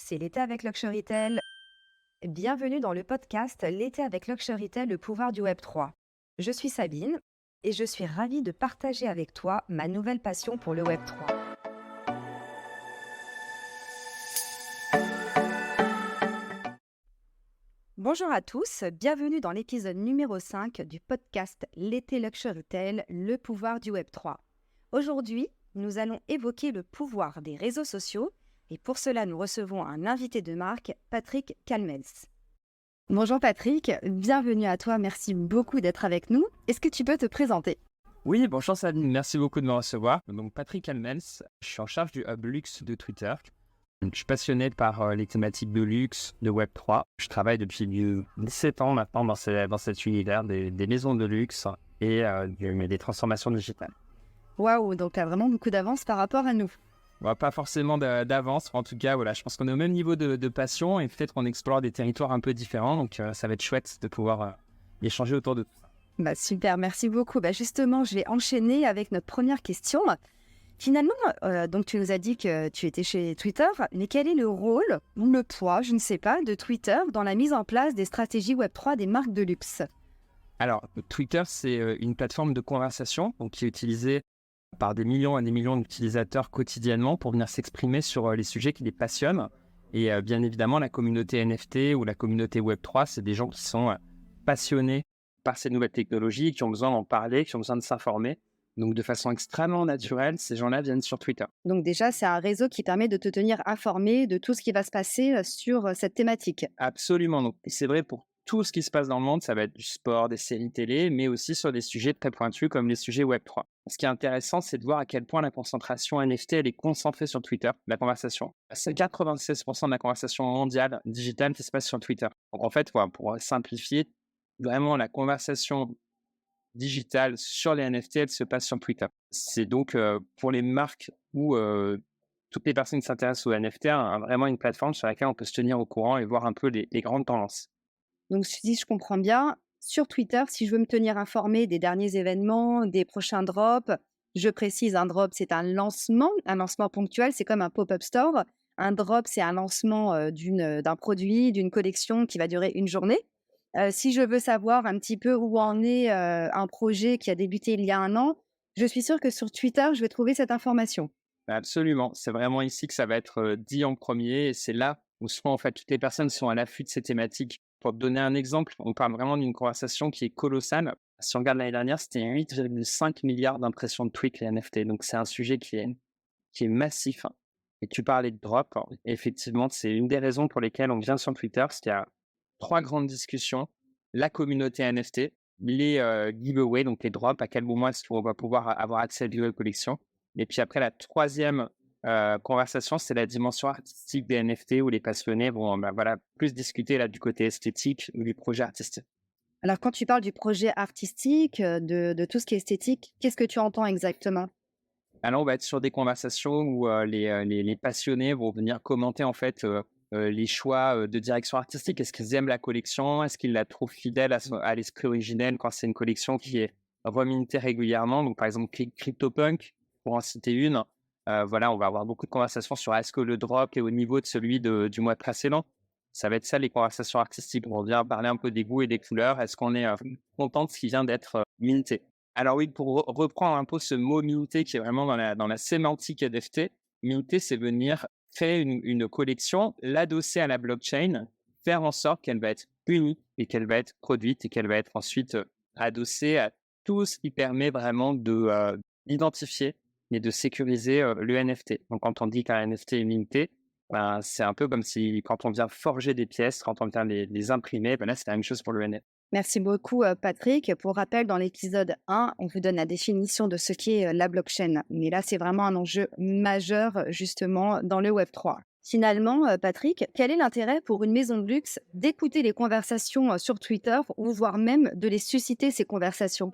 c'est l'été avec Luxurytel. Bienvenue dans le podcast L'été avec Luxurytel, le pouvoir du Web3. Je suis Sabine et je suis ravie de partager avec toi ma nouvelle passion pour le Web3. Bonjour à tous, bienvenue dans l'épisode numéro 5 du podcast L'été Luxurytel, le pouvoir du Web3. Aujourd'hui, nous allons évoquer le pouvoir des réseaux sociaux et pour cela, nous recevons un invité de marque, Patrick Calmels. Bonjour Patrick, bienvenue à toi, merci beaucoup d'être avec nous. Est-ce que tu peux te présenter? Oui, bonjour Sabine, merci beaucoup de me recevoir. Donc Patrick Calmels, je suis en charge du hub luxe de Twitter. Donc, je suis passionné par les thématiques de luxe, de Web3. Je travaille depuis 17 ans maintenant dans cet univers des maisons de luxe et des transformations digitales. Waouh, donc tu as vraiment beaucoup d'avance par rapport à nous. Pas forcément d'avance, en tout cas, voilà, je pense qu'on est au même niveau de passion et peut-être qu'on explore des territoires un peu différents. Donc ça va être chouette de pouvoir échanger autour de tout ça. Super, merci beaucoup. Justement, je vais enchaîner avec notre première question. Finalement, donc tu nous as dit que tu étais chez Twitter, mais quel est le rôle ou le poids, je ne sais pas, de Twitter dans la mise en place des stratégies Web3 des marques de luxe? Alors, Twitter, c'est une plateforme de conversation donc, qui est utilisée par des millions et des millions d'utilisateurs quotidiennement pour venir s'exprimer sur les sujets qui les passionnent. Et bien évidemment, la communauté NFT ou la communauté Web3, c'est des gens qui sont passionnés par ces nouvelles technologies, qui ont besoin d'en parler, qui ont besoin de s'informer. Donc, de façon extrêmement naturelle, ces gens-là viennent sur Twitter. Donc déjà, c'est un réseau qui permet de te tenir informé de tout ce qui va se passer sur cette thématique. Absolument. Donc, c'est vrai pour tout ce qui se passe dans le monde, ça va être du sport, des séries télé, mais aussi sur des sujets très pointus comme les sujets Web3. Ce qui est intéressant, c'est de voir à quel point la concentration NFT, elle est concentrée sur Twitter, la conversation. C'est 96% de la conversation mondiale digitale qui se passe sur Twitter. Donc en fait, voilà, pour simplifier, vraiment la conversation digitale sur les NFT, elle se passe sur Twitter. C'est donc pour les marques ou toutes les personnes qui s'intéressent aux NFT, vraiment une plateforme sur laquelle on peut se tenir au courant et voir un peu les grandes tendances. Donc si je comprends bien, sur Twitter, si je veux me tenir informé des derniers événements, des prochains drops, je précise, un drop, c'est un lancement ponctuel, c'est comme un pop-up store. Un drop, c'est un lancement d'un produit, d'une collection qui va durer une journée. Si je veux savoir un petit peu où en est un projet qui a débuté il y a un an, je suis sûre que sur Twitter, je vais trouver cette information. Absolument, c'est vraiment ici que ça va être dit en premier et c'est là où souvent en fait toutes les personnes sont à l'affût de ces thématiques. Pour te donner un exemple, on parle vraiment d'une conversation qui est colossale. Si on regarde l'année dernière, c'était 8,5 milliards d'impressions de tweets les NFT, donc c'est un sujet qui est massif. Et tu parlais de drop, effectivement, c'est une des raisons pour lesquelles on vient sur Twitter, c'est qu'il y a 3 grandes discussions: la communauté NFT, les giveaways, donc les drops, à quel moment est-ce qu'on va pouvoir avoir accès à de nouvelles collections. Et puis après, la troisième conversation, c'est la dimension artistique des NFT où les passionnés vont voilà, plus discuter là, du côté esthétique ou du projet artistique. Alors quand tu parles du projet artistique, de tout ce qui est esthétique, qu'est-ce que tu entends exactement? Alors, on va être sur des conversations où les passionnés vont venir commenter en fait les choix de direction artistique. Est-ce qu'ils aiment la collection? Est-ce qu'ils la trouvent fidèle à l'esprit originel quand c'est une collection qui est remintée régulièrement? Donc, par exemple, CryptoPunk, pour en citer une. Voilà, on va avoir beaucoup de conversations sur est-ce que le drop est au niveau de celui du mois précédent. Ça va être ça, les conversations artistiques. On vient parler un peu des goûts et des couleurs. Est-ce qu'on est content de ce qui vient d'être minté? Alors oui, pour reprendre un peu ce mot minté qui est vraiment dans la sémantique NFT, minter, c'est venir créer une collection, l'adosser à la blockchain, faire en sorte qu'elle va être unique et qu'elle va être produite et qu'elle va être ensuite adossée à tout ce qui permet vraiment d'identifier et de sécuriser le NFT. Donc quand on dit qu'un NFT est minté, ben, c'est un peu comme si quand on vient forger des pièces, quand on vient les imprimer, ben là c'est la même chose pour le NFT. Merci beaucoup, Patrick. Pour rappel, dans l'épisode 1, on vous donne la définition de ce qu'est la blockchain. Mais là, c'est vraiment un enjeu majeur, justement, dans le Web3. Finalement, Patrick, quel est l'intérêt pour une maison de luxe d'écouter les conversations sur Twitter ou voire même de les susciter, ces conversations?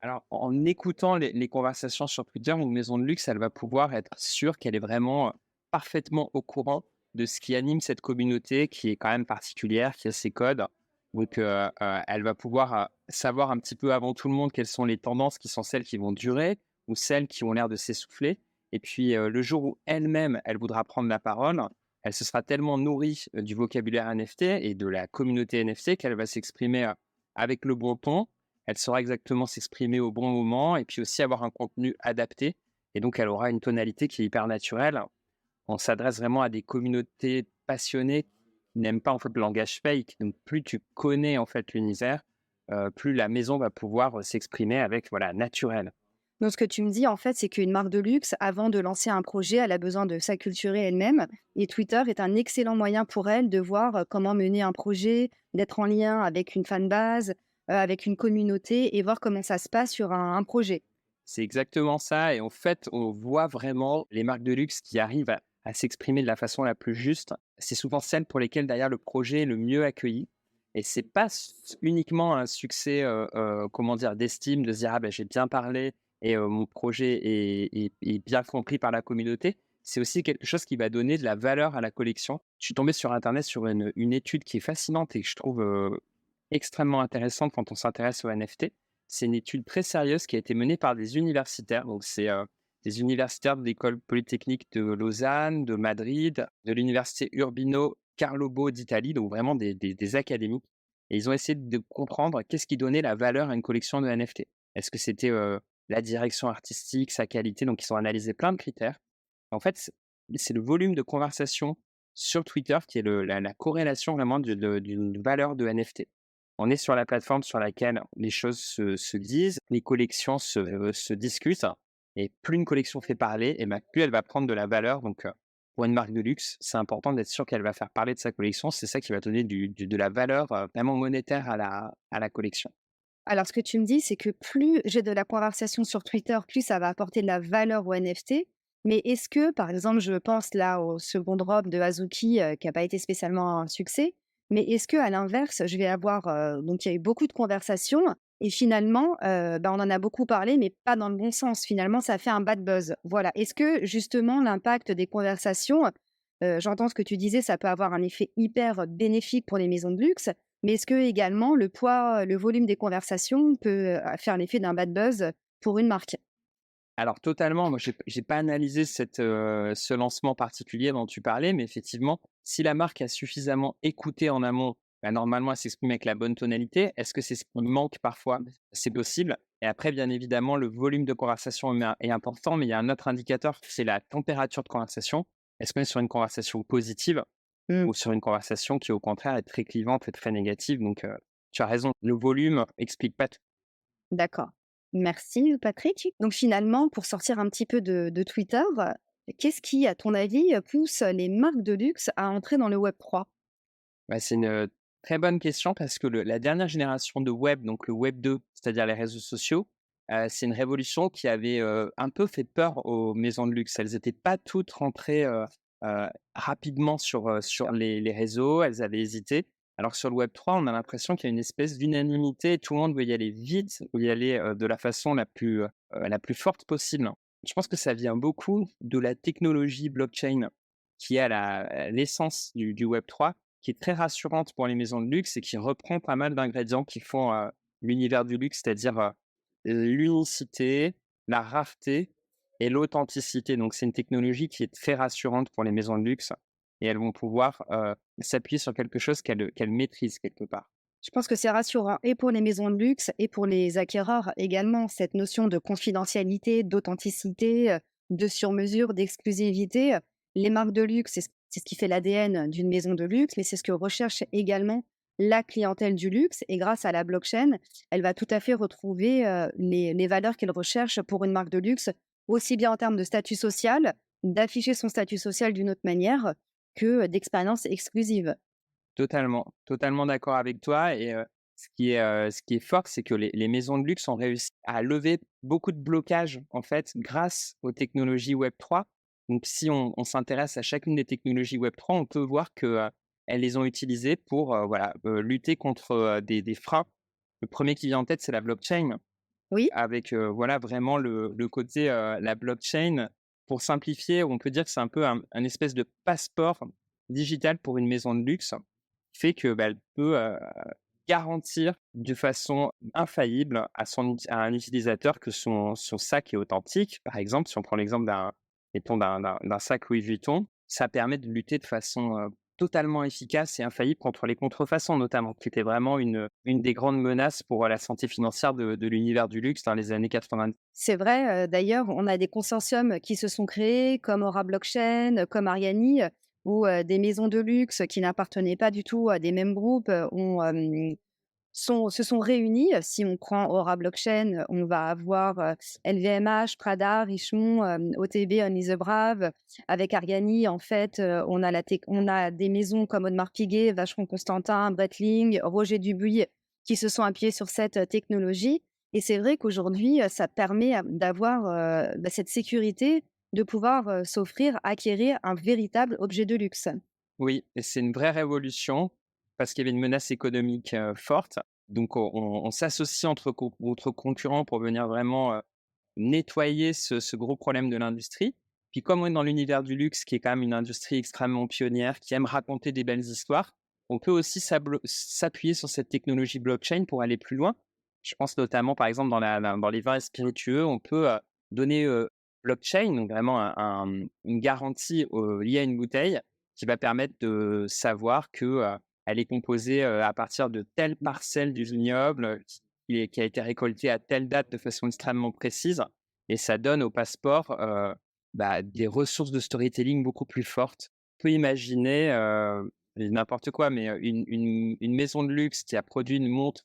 Alors, en écoutant les conversations sur Twitter, une maison de luxe, elle va pouvoir être sûre qu'elle est vraiment parfaitement au courant de ce qui anime cette communauté qui est quand même particulière, qui a ses codes. Donc, elle va pouvoir savoir un petit peu avant tout le monde quelles sont les tendances qui sont celles qui vont durer ou celles qui ont l'air de s'essouffler. Et puis, le jour où elle-même, elle voudra prendre la parole, elle se sera tellement nourrie du vocabulaire NFT et de la communauté NFT qu'elle va s'exprimer avec le bon ton. Elle saura exactement s'exprimer au bon moment et puis aussi avoir un contenu adapté. Et donc, elle aura une tonalité qui est hyper naturelle. On s'adresse vraiment à des communautés passionnées qui n'aiment pas en fait le langage fake. Donc, plus tu connais en fait l'univers, plus la maison va pouvoir s'exprimer avec voilà naturel. Donc, ce que tu me dis, en fait, c'est qu'une marque de luxe, avant de lancer un projet, elle a besoin de s'acculturer elle-même. Et Twitter est un excellent moyen pour elle de voir comment mener un projet, d'être en lien avec une fanbase, avec une communauté et voir comment ça se passe sur un projet. C'est exactement ça. Et en fait, on voit vraiment les marques de luxe qui arrivent à s'exprimer de la façon la plus juste. C'est souvent celles pour lesquelles d'ailleurs le projet est le mieux accueilli. Et c'est pas uniquement un succès, comment dire, d'estime, de se dire ah ben j'ai bien parlé et mon projet est bien compris par la communauté. C'est aussi quelque chose qui va donner de la valeur à la collection. Je suis tombé sur Internet sur une étude qui est fascinante et que je trouve extrêmement intéressante quand on s'intéresse aux NFT. C'est une étude très sérieuse qui a été menée par des universitaires. Donc, c'est des universitaires de l'école polytechnique de Lausanne, de Madrid, de l'université Urbino Carlo Bo d'Italie, donc vraiment des académiques. Et ils ont essayé de comprendre qu'est-ce qui donnait la valeur à une collection de NFT. Est-ce que c'était la direction artistique, sa qualité? Donc, ils ont analysé plein de critères. En fait, c'est le volume de conversation sur Twitter qui est la corrélation vraiment d'une valeur de NFT. On est sur la plateforme sur laquelle les choses se disent, les collections se discutent et plus une collection fait parler et ben, plus elle va prendre de la valeur. Donc, pour une marque de luxe, c'est important d'être sûr qu'elle va faire parler de sa collection. C'est ça qui va donner de la valeur vraiment monétaire à la collection. Alors, ce que tu me dis, c'est que plus j'ai de la conversation sur Twitter, plus ça va apporter de la valeur au NFT. Mais est-ce que, par exemple, je pense là au second drop de Azuki, qui n'a pas été spécialement un succès, mais est-ce que à l'inverse, je vais avoir, donc il y a eu beaucoup de conversations et finalement, bah, on en a beaucoup parlé, mais pas dans le bon sens. Finalement, ça a fait un bad buzz. Voilà. Est-ce que justement l'impact des conversations, j'entends ce que tu disais, ça peut avoir un effet hyper bénéfique pour les maisons de luxe, mais est-ce que également le poids, le volume des conversations peut, faire l'effet d'un bad buzz pour une marque? Alors totalement, moi j'ai pas analysé ce lancement particulier dont tu parlais, mais effectivement, si la marque a suffisamment écouté en amont, bah, normalement elle s'exprime avec la bonne tonalité. Est-ce que c'est ce qui manque parfois? C'est possible. Et après, bien évidemment, le volume de conversation est important, mais il y a un autre indicateur, c'est la température de conversation. Est-ce qu'on est sur une conversation positive Mmh. ou sur une conversation qui, au contraire, est très clivante et très négative? Donc, tu as raison, le volume explique pas tout. D'accord. Merci, Patrick. Donc finalement, pour sortir un petit peu de Twitter, qu'est-ce qui, à ton avis, pousse les marques de luxe à entrer dans le Web 3? Bah, c'est une, très bonne question parce que la dernière génération de web, donc le web 2, c'est-à-dire les réseaux sociaux, c'est une révolution qui avait, un peu fait peur aux maisons de luxe. Elles étaient pas toutes rentrées, rapidement sur les réseaux, elles avaient hésité. Alors que sur le web 3, on a l'impression qu'il y a une espèce d'unanimité, tout le monde veut y aller vite, veut y aller, de la façon la plus forte possible. Je pense que ça vient beaucoup de la technologie blockchain qui est à l'essence du web 3, qui est très rassurante pour les maisons de luxe et qui reprend pas mal d'ingrédients qui font, l'univers du luxe, c'est-à-dire, l'unicité, la rareté et l'authenticité. Donc c'est une technologie qui est très rassurante pour les maisons de luxe et elles vont pouvoir, s'appuyer sur quelque chose qu'elles maîtrisent quelque part. Je pense que c'est rassurant et pour les maisons de luxe et pour les acquéreurs également, cette notion de confidentialité, d'authenticité, de sur-mesure, d'exclusivité. Les marques de luxe, c'est ce qui fait l'ADN d'une maison de luxe, mais c'est ce que recherche également la clientèle du luxe. Et grâce à la blockchain, elle va tout à fait retrouver les valeurs qu'elle recherche pour une marque de luxe, aussi bien en termes de statut social, d'afficher son statut social d'une autre manière, que d'expérience exclusive. Totalement, totalement d'accord avec toi et ce qui est fort, c'est que les maisons de luxe ont réussi à lever beaucoup de blocages, en fait, grâce aux technologies web 3. Donc si on s'intéresse à chacune des technologies web 3, on peut voir que, elles les ont utilisées pour, voilà, lutter contre, des freins. Le premier qui vient en tête, c'est la blockchain Oui. avec, voilà, vraiment le côté, la blockchain, pour simplifier, on peut dire que c'est un peu un espèce de passeport digital pour une maison de luxe fait que, bah, elle peut, garantir de façon infaillible à un utilisateur que son sac est authentique. Par exemple, si on prend l'exemple mettons d'un sac Louis Vuitton, ça permet de lutter de façon totalement efficace et infaillible contre les contrefaçons, notamment, qui était vraiment une des grandes menaces pour la santé financière de l'univers du luxe dans les années 90. C'est vrai, d'ailleurs, on a des consortiums qui se sont créés comme Aura Blockchain, comme Ariani, où, des maisons de luxe qui n'appartenaient pas du tout à des mêmes groupes, se sont réunies. Si on prend Aura Blockchain, on va avoir, LVMH, Prada, Richemont, OTB, Only the Brave. Avec Ariani, en fait, on a des maisons comme Audemars Piguet, Vacheron Constantin, Breitling, Roger Dubuis qui se sont appuyés sur cette, technologie et c'est vrai qu'aujourd'hui, ça permet, d'avoir, cette sécurité de pouvoir, s'offrir, acquérir un véritable objet de luxe. Oui, et c'est une vraie révolution parce qu'il y avait une menace économique forte. Donc, on s'associe entre concurrents pour venir vraiment nettoyer ce gros problème de l'industrie. Puis comme on est dans l'univers du luxe, qui est quand même une industrie extrêmement pionnière, qui aime raconter des belles histoires, on peut aussi s'appuyer sur cette technologie blockchain pour aller plus loin. Je pense notamment, par exemple, dans les vins et spiritueux, on peut donner blockchain, donc vraiment une garantie liée à une bouteille qui va permettre de savoir que elle est composée à partir de telle parcelle du vignoble qui a été récoltée à telle date de façon extrêmement précise. Et ça donne au passeport des ressources de storytelling beaucoup plus fortes. On peut imaginer n'importe quoi, mais une maison de luxe qui a produit une montre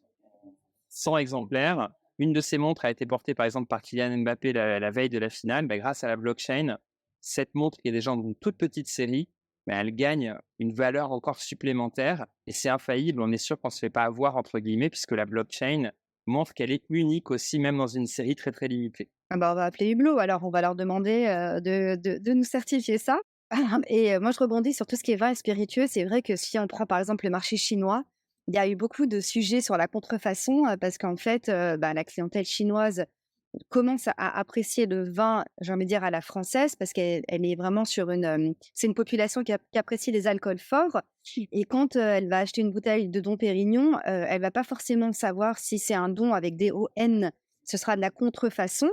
100 exemplaires. Une de ces montres a été portée par exemple par Kylian Mbappé la veille de la finale. Grâce à la blockchain, cette montre qui est déjà dans une toute petite série, elle gagne une valeur encore supplémentaire et c'est infaillible. On est sûr qu'on ne se fait pas avoir, entre guillemets, puisque la blockchain montre qu'elle est unique aussi, même dans une série très, très limitée. Ah bah, on va appeler Hublot alors, on va leur demander, de nous certifier ça. Et moi je rebondis sur tout ce qui est vin et spiritueux. C'est vrai que si on prend par exemple le marché chinois, il y a eu beaucoup de sujets sur la contrefaçon, parce qu'en fait, la clientèle chinoise commence à apprécier le vin, j'ai envie de dire à la française, parce qu'elle est vraiment sur c'est une population qui apprécie les alcools forts et quand, elle va acheter une bouteille de Dom Pérignon, elle va pas forcément savoir si c'est un don avec des ON, ce sera de la contrefaçon,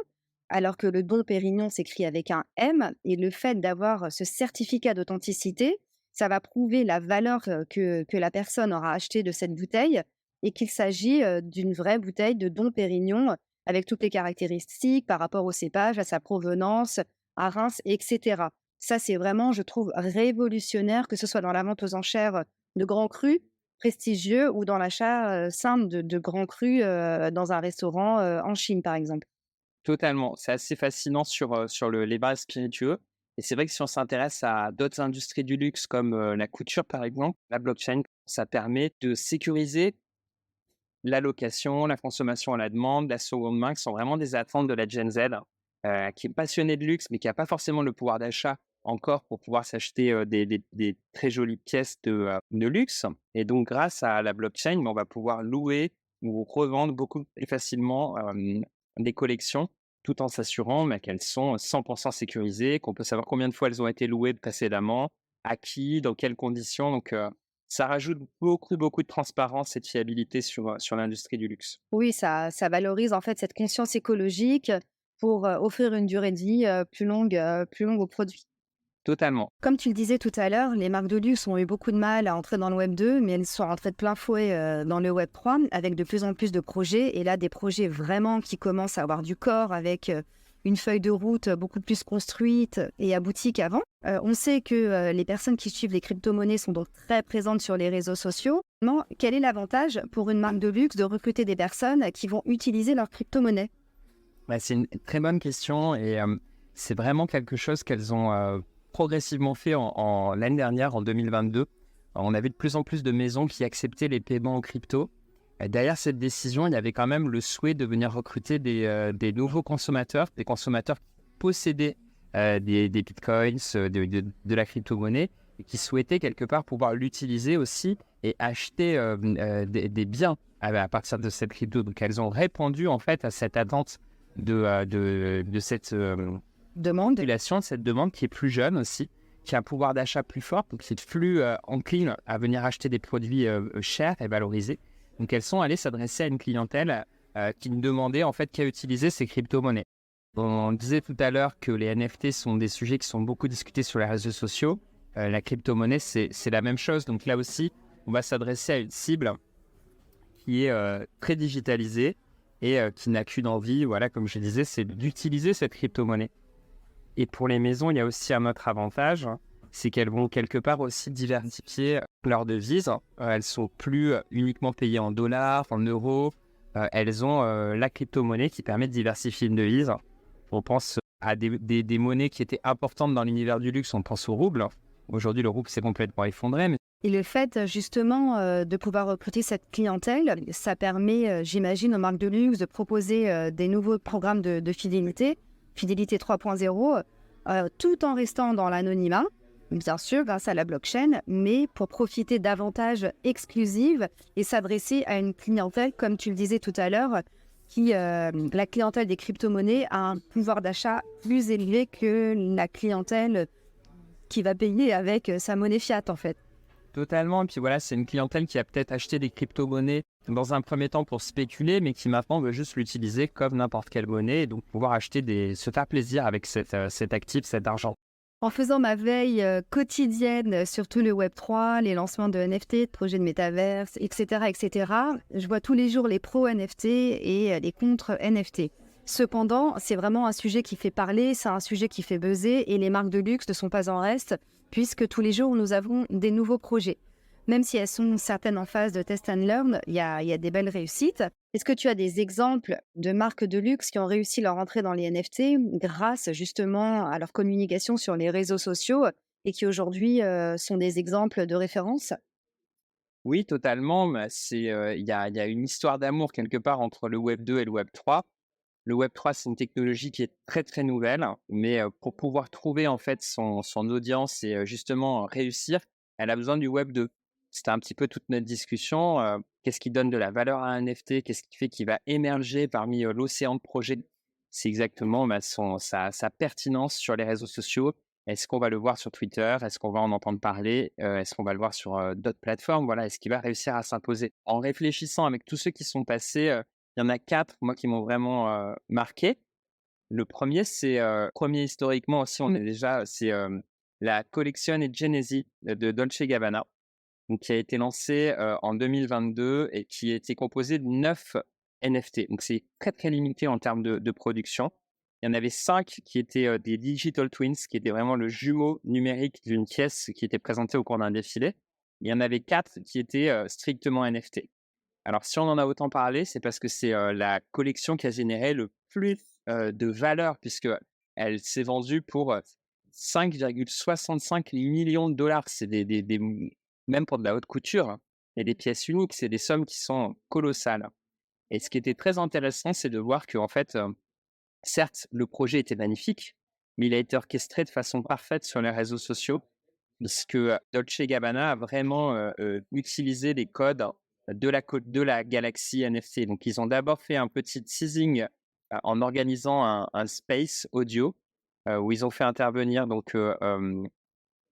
alors que le Dom Pérignon s'écrit avec un M et le fait d'avoir, ce certificat d'authenticité, ça va prouver la valeur, que la personne aura acheté de cette bouteille et qu'il s'agit, d'une vraie bouteille de Dom Pérignon, avec toutes les caractéristiques par rapport au cépage, à sa provenance, à Reims, et cetera. Ça, c'est vraiment, je trouve, révolutionnaire, que ce soit dans la vente aux enchères de grands crus prestigieux ou dans l'achat, simple de grands crus, dans un restaurant, en Chine, par exemple. Totalement, c'est assez fascinant sur les vins spiritueux et c'est vrai que si on s'intéresse à d'autres industries du luxe comme, la couture par exemple, la blockchain, ça permet de sécuriser la location, la consommation à la demande, la seconde main, qui sont vraiment des attentes de la Gen Z, qui est passionnée de luxe, mais qui a pas forcément le pouvoir d'achat encore pour pouvoir s'acheter, des très jolies pièces de luxe et donc grâce à la blockchain, on va pouvoir louer ou revendre beaucoup plus facilement, des collections, tout en s'assurant, qu'elles sont 100 sécurisées, qu'on peut savoir combien de fois elles ont été louées précédemment, à qui, dans quelles conditions donc ça rajoute beaucoup, beaucoup de transparence et de fiabilité sur l'industrie du luxe. Oui, ça valorise, en fait, cette conscience écologique pour, offrir une durée de vie, plus longue aux produits. Totalement. Comme tu le disais tout à l'heure, les marques de luxe ont eu beaucoup de mal à entrer dans le web 2, mais elles sont rentrées de plein fouet dans le web 3 avec de plus en plus de projets. Et là, des projets vraiment qui commencent à avoir du corps avec une feuille de route beaucoup plus construite et aboutie qu'avant. On sait que les personnes qui suivent les crypto-monnaies sont donc très présentes sur les réseaux sociaux. Quel est l'avantage pour une marque de luxe de recruter des personnes qui vont utiliser leur crypto-monnaie? C'est une très bonne question et c'est vraiment quelque chose qu'elles ont progressivement fait l'année dernière, en 2022. On avait de plus en plus de maisons qui acceptaient les paiements en crypto. Derrière cette décision, il y avait quand même le souhait de venir recruter des nouveaux consommateurs, des consommateurs qui possédaient des bitcoins, de la crypto-monnaie, et qui souhaitaient quelque part pouvoir l'utiliser aussi et acheter des biens à partir de cette crypto. Donc elles ont répondu en fait à cette attente de cette population, de cette demande qui est plus jeune aussi, qui a un pouvoir d'achat plus fort, donc qui est plus encline à venir acheter des produits chers et valorisés. Donc elles sont allées s'adresser à une clientèle qui ne demandait en fait qu'à utiliser ces crypto-monnaies. On disait tout à l'heure que les NFT sont des sujets qui sont beaucoup discutés sur les réseaux sociaux. la crypto-monnaie, c'est la même chose. Donc là aussi, on va s'adresser à une cible qui est très digitalisée et qui n'a qu'une envie, voilà, comme je disais, c'est d'utiliser cette crypto-monnaie. Et pour les maisons, il y a aussi un autre avantage, hein, c'est qu'elles vont quelque part aussi diversifier leurs devises. Elles sont plus uniquement payées en dollars, en euros. Elles ont la crypto-monnaie qui permet de diversifier une devise. On pense à des monnaies qui étaient importantes dans l'univers du luxe, on pense au rouble. Aujourd'hui, le rouble s'est complètement effondré. Mais... Et le fait justement de pouvoir recruter cette clientèle, ça permet, j'imagine, aux marques de luxe de proposer des nouveaux programmes de fidélité, fidélité 3.0, tout en restant dans l'anonymat, bien sûr grâce à la blockchain, mais pour profiter d'avantages exclusifs et s'adresser à une clientèle, comme tu le disais tout à l'heure, la clientèle des crypto-monnaies a un pouvoir d'achat plus élevé que la clientèle qui va payer avec sa monnaie fiat en fait. Totalement. Et puis voilà, c'est une clientèle qui a peut-être acheté des crypto-monnaies dans un premier temps pour spéculer, mais qui maintenant veut juste l'utiliser comme n'importe quelle monnaie et donc pouvoir se faire plaisir avec cet actif, cet argent. En faisant ma veille quotidienne sur tout le Web3, les lancements de NFT, de projets de métaverse, etc., je vois tous les jours les pro-NFT et les contre-NFT. Cependant, c'est vraiment un sujet qui fait parler, c'est un sujet qui fait buzzer et les marques de luxe ne sont pas en reste puisque tous les jours, nous avons des nouveaux projets. Même si elles sont certaines en phase de test and learn, il y a des belles réussites. Est-ce que tu as des exemples de marques de luxe qui ont réussi leur entrée dans les NFT grâce justement à leur communication sur les réseaux sociaux et qui aujourd'hui sont des exemples de référence? Oui, totalement. Bah, il y a une histoire d'amour quelque part entre le Web 2 et le Web 3. Le Web 3, c'est une technologie qui est très, très nouvelle, mais pour pouvoir trouver en fait son audience et justement réussir, elle a besoin du Web 2. C'était un petit peu toute notre discussion. Qu'est-ce qui donne de la valeur à un NFT? Qu'est-ce qui fait qu'il va émerger parmi l'océan de projets? C'est exactement sa pertinence sur les réseaux sociaux. Est-ce qu'on va le voir sur Twitter? Est-ce qu'on va en entendre parler? Est-ce qu'on va le voir sur d'autres plateformes? Voilà, est-ce qu'il va réussir à s'imposer? En réfléchissant avec tous ceux qui sont passés, il y en a 4, moi, qui m'ont vraiment marqué. Le premier, c'est premier historiquement aussi, c'est la collection Genesi de Dolce Gabbana, donc qui a été lancée en 2022 et qui était composée de 9 NFT. Donc c'est très, très limité en termes de production. Il y en avait 5 qui étaient des digital twins, qui étaient vraiment le jumeau numérique d'une pièce qui était présentée au cours d'un défilé. Il y en avait 4 qui étaient strictement NFT. Alors, si on en a autant parlé, c'est parce que c'est la collection qui a généré le plus de valeur, puisqu'elle s'est vendue pour 5,65 millions de dollars. C'est même pour de la haute couture, hein, et des pièces uniques, c'est des sommes qui sont colossales. Et ce qui était très intéressant, c'est de voir qu'en fait, certes, le projet était magnifique, mais il a été orchestré de façon parfaite sur les réseaux sociaux, parce que Dolce Gabbana a vraiment utilisé les codes de la galaxie NFT. Donc, ils ont d'abord fait un petit teasing en organisant un space audio où ils ont fait intervenir donc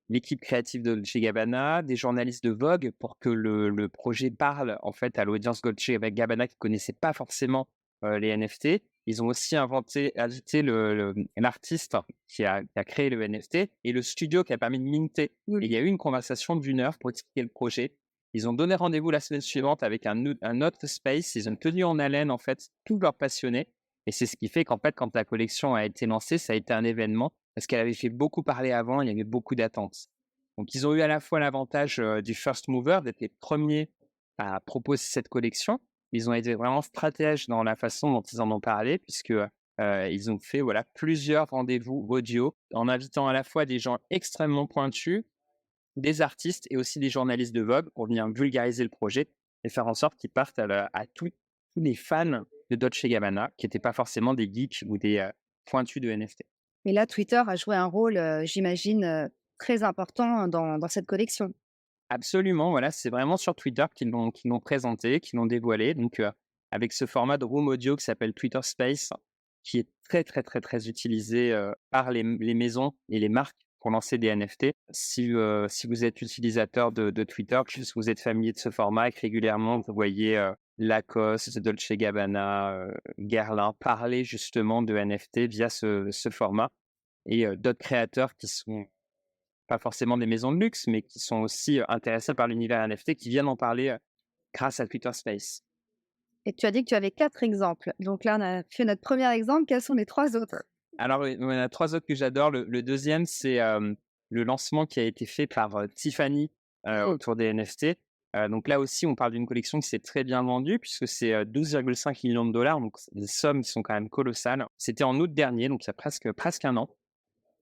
l'équipe créative de Dolce Gabbana, des journalistes de Vogue pour que le projet parle en fait à l'audience Dolce Gabbana qui connaissait pas forcément les NFT. Ils ont aussi ajouté l'artiste qui a créé le NFT et le studio qui a permis de minter. Et il y a eu une conversation d'une heure pour expliquer le projet. Ils ont donné rendez-vous la semaine suivante avec un autre space. Ils ont tenu en haleine en fait tous leurs passionnés. Et c'est ce qui fait qu'en fait, quand la collection a été lancée, ça a été un événement parce qu'elle avait fait beaucoup parler avant, il y avait beaucoup d'attentes. Donc, ils ont eu à la fois l'avantage du first mover, d'être les premiers à proposer cette collection. Ils ont été vraiment stratèges dans la façon dont ils en ont parlé, puisque ils ont fait voilà, plusieurs rendez-vous audio en invitant à la fois des gens extrêmement pointus, des artistes et aussi des journalistes de Vogue pour venir vulgariser le projet et faire en sorte qu'ils partent à tous les fans de Dolce Gabbana, qui n'étaient pas forcément des geeks ou des pointus de NFT. Et là, Twitter a joué un rôle, j'imagine, très important dans cette collection. Absolument, voilà, c'est vraiment sur Twitter qu'ils l'ont présenté, qu'ils l'ont dévoilé. Donc, avec ce format de room audio qui s'appelle Twitter Space, qui est très, très, très, très utilisé par les maisons et les marques pour lancer des NFT. Si vous êtes utilisateur de Twitter, que vous êtes familier de ce format et que régulièrement vous voyez Lacoste, Dolce Gabbana, Guerlain parler justement de NFT via ce format et d'autres créateurs qui sont pas forcément des maisons de luxe, mais qui sont aussi intéressées par l'univers NFT, qui viennent en parler grâce à Twitter Space. Et tu as dit que tu avais 4 exemples. Donc là, on a fait notre premier exemple. Quels sont les 3 autres? Alors, il y en a 3 autres que j'adore. Le 2e, c'est le lancement qui a été fait par Tiffany autour des NFT. Donc là aussi, on parle d'une collection qui s'est très bien vendue puisque c'est 12,5 millions de dollars. Donc, les sommes sont quand même colossales. C'était en août dernier, donc il y a presque un an.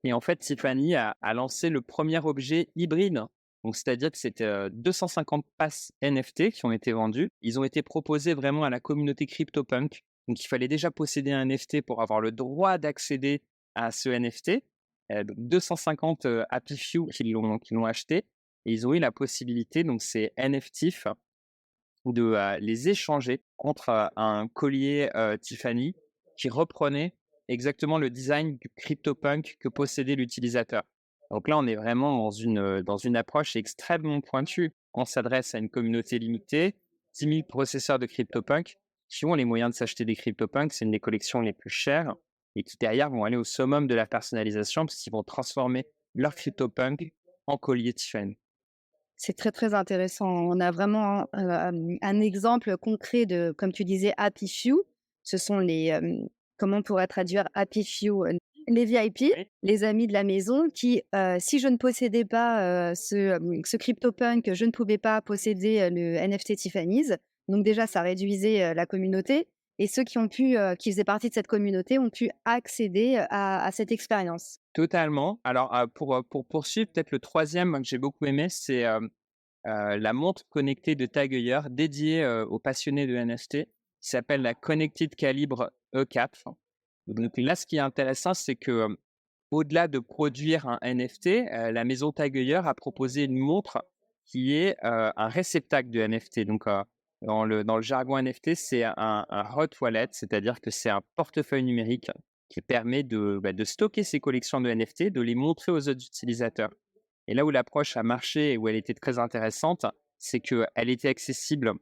Et en fait, Tiffany a lancé le premier objet hybride. Donc, c'est-à-dire que c'était 250 passes NFT qui ont été vendues. Ils ont été proposés vraiment à la communauté CryptoPunk. Donc, il fallait déjà posséder un NFT pour avoir le droit d'accéder à ce NFT. Donc 250 Happy Few qui l'ont acheté. Et ils ont eu la possibilité, donc c'est NFTIF, de les échanger contre un collier Tiffany qui reprenait exactement le design du CryptoPunk que possédait l'utilisateur. Donc là, on est vraiment dans une approche extrêmement pointue. On s'adresse à une communauté limitée, 10 000 processeurs de CryptoPunk qui ont les moyens de s'acheter des CryptoPunks. C'est une des collections les plus chères et qui derrière vont aller au summum de la personnalisation parce qu'ils vont transformer leur CryptoPunk en collier Tiffany. C'est très, très intéressant. On a vraiment un exemple concret de, comme tu disais, Happy Few. Ce sont comment on pourrait traduire Happy Few? Les VIP, Oui. les amis de la maison qui, si je ne possédais pas ce CryptoPunk, je ne pouvais pas posséder le NFT Tiffany's. Donc déjà, ça réduisait la communauté. Et ceux qui faisaient partie de cette communauté ont pu accéder à cette expérience. Totalement. Alors, pour poursuivre, peut-être le troisième que j'ai beaucoup aimé, c'est la montre connectée de Tag Heuer dédiée aux passionnés de NFT, qui s'appelle la Connected Calibre E4. Donc là, ce qui est intéressant, c'est que au-delà de produire un NFT, la maison Tag Heuer a proposé une montre qui est un réceptacle de NFT. Donc, dans le jargon NFT, c'est un hot wallet, c'est-à-dire que c'est un portefeuille numérique qui permet de stocker ses collections de NFT, de les montrer aux autres utilisateurs. Et là où l'approche a marché et où elle était très intéressante, c'est qu'elle était accessible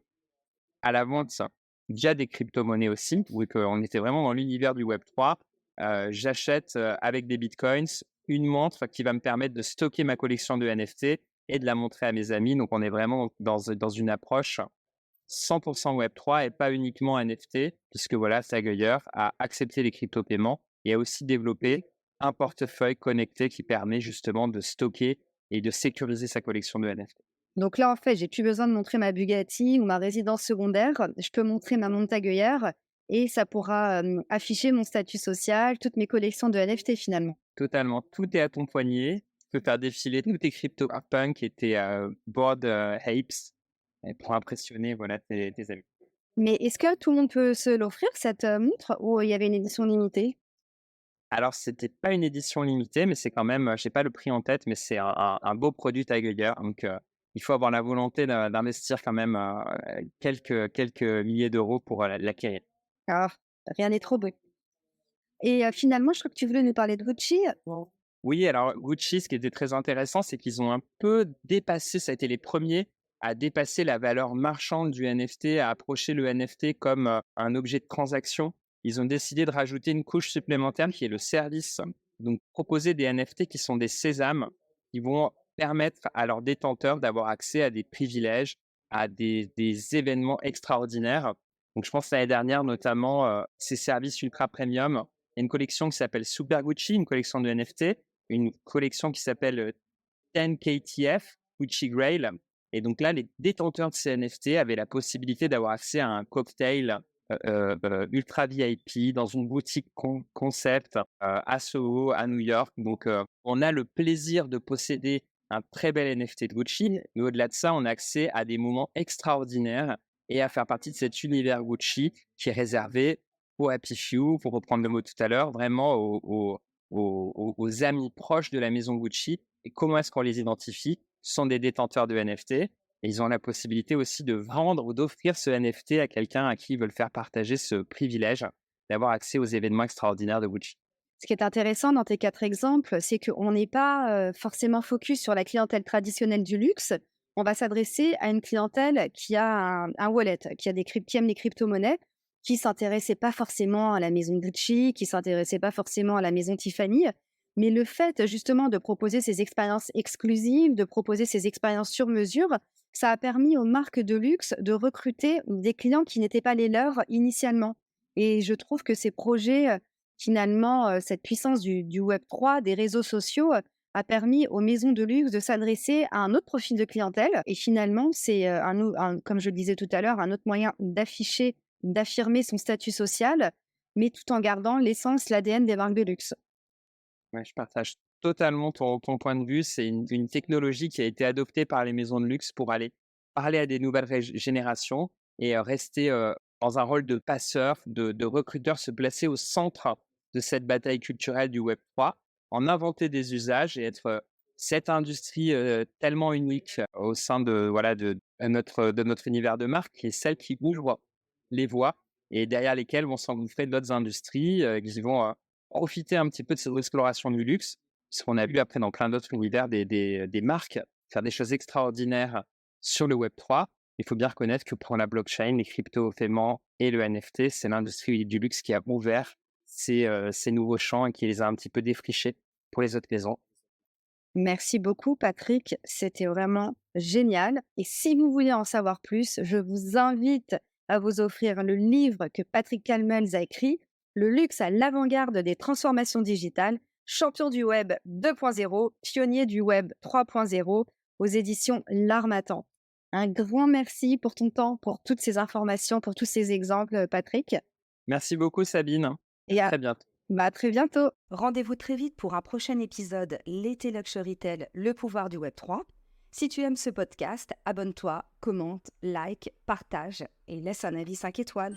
à la vente via des crypto-monnaies aussi, où on était vraiment dans l'univers du Web3. J'achète avec des bitcoins une montre qui va me permettre de stocker ma collection de NFT et de la montrer à mes amis. Donc, on est vraiment dans une approche 100% Web3 et pas uniquement NFT, puisque voilà, Tag Heuer a accepté les crypto-paiements et a aussi développé un portefeuille connecté qui permet justement de stocker et de sécuriser sa collection de NFT. Donc là, en fait, j'ai plus besoin de montrer ma Bugatti ou ma résidence secondaire. Je peux montrer ma montagne et ça pourra afficher mon statut social, toutes mes collections de NFT finalement. Totalement, tout est à ton poignet. Tu peux faire défiler tous tes CryptoPunk et tes Bored Apes pour impressionner voilà, tes amis. Mais est-ce que tout le monde peut se l'offrir, cette montre, ou il y avait une édition limitée? Alors, c'était pas une édition limitée, mais c'est quand même, je n'ai pas le prix en tête, mais c'est un beau produit Tag Heuer. Donc, il faut avoir la volonté d'investir quand même quelques milliers d'euros pour l'acquérir. Ah, rien n'est trop beau. Et finalement, je crois que tu voulais nous parler de Gucci. Oui, alors Gucci, ce qui était très intéressant, c'est qu'ils ont un peu dépassé, ça a été les premiers à dépasser la valeur marchande du NFT, à approcher le NFT comme un objet de transaction. Ils ont décidé de rajouter une couche supplémentaire qui est le service. Donc, proposer des NFT qui sont des sésames, qui vont permettre à leurs détenteurs d'avoir accès à des privilèges, à des événements extraordinaires. Donc, je pense l'année dernière, notamment, ces services ultra premium. Il y a une collection qui s'appelle Super Gucci, une collection de NFT, une collection qui s'appelle 10KTF, Gucci Grail. Et donc là, les détenteurs de ces NFT avaient la possibilité d'avoir accès à un cocktail ultra VIP dans une boutique concept à Soho, à New York. Donc, on a le plaisir de posséder un très bel NFT de Gucci, mais au-delà de ça, on a accès à des moments extraordinaires et à faire partie de cet univers Gucci qui est réservé aux happy few, pour reprendre le mot tout à l'heure, vraiment aux amis proches de la maison Gucci. Et comment est-ce qu'on les identifie? Ce sont des détenteurs de NFT et ils ont la possibilité aussi de vendre ou d'offrir ce NFT à quelqu'un à qui ils veulent faire partager ce privilège d'avoir accès aux événements extraordinaires de Gucci. Ce qui est intéressant dans tes 4 exemples, c'est qu'on n'est pas forcément focus sur la clientèle traditionnelle du luxe. On va s'adresser à une clientèle qui a un wallet, qui aime les crypto-monnaies, qui s'intéressait pas forcément à la maison Gucci, qui s'intéressait pas forcément à la maison Tiffany. Mais le fait justement de proposer ces expériences exclusives, de proposer ces expériences sur mesure, ça a permis aux marques de luxe de recruter des clients qui n'étaient pas les leurs initialement. Et je trouve que ces projets, finalement, cette puissance du Web3, des réseaux sociaux, a permis aux maisons de luxe de s'adresser à un autre profil de clientèle. Et finalement, c'est, comme je le disais tout à l'heure, un autre moyen d'afficher, d'affirmer son statut social, mais tout en gardant l'essence, l'ADN des marques de luxe. Ouais, je partage totalement ton point de vue. C'est une technologie qui a été adoptée par les maisons de luxe pour aller parler à des nouvelles générations et rester dans un rôle de passeur, de recruteur, se placer au centre de cette bataille culturelle du Web3, en inventer des usages et être cette industrie tellement unique au sein de, voilà, de notre univers de marque, qui est celle qui ouvre les voies et derrière lesquelles vont s'engouffrer d'autres industries qui vont profiter un petit peu de cette exploration du luxe, parce qu'on a vu après dans plein d'autres univers des marques faire des choses extraordinaires sur le Web3. Il faut bien reconnaître que pour la blockchain, les crypto-paiements et le NFT, c'est l'industrie du luxe qui a ouvert ces nouveaux champs et qui les a un petit peu défrichés pour les autres maisons. Merci beaucoup, Patrick. C'était vraiment génial. Et si vous voulez en savoir plus, je vous invite à vous offrir le livre que Patrick Calmels a écrit, Le luxe à l'avant-garde des transformations digitales, champion du web 2.0, pionnier du web 3.0, aux éditions L'Harmattan. Un grand merci pour ton temps, pour toutes ces informations, pour tous ces exemples, Patrick. Merci beaucoup, Sabine. À Et à, très bientôt. à très bientôt. Rendez-vous très vite pour un prochain épisode L'été Luxury Tale, le pouvoir du Web3. Si tu aimes ce podcast, abonne-toi, commente, like, partage et laisse un avis 5 étoiles.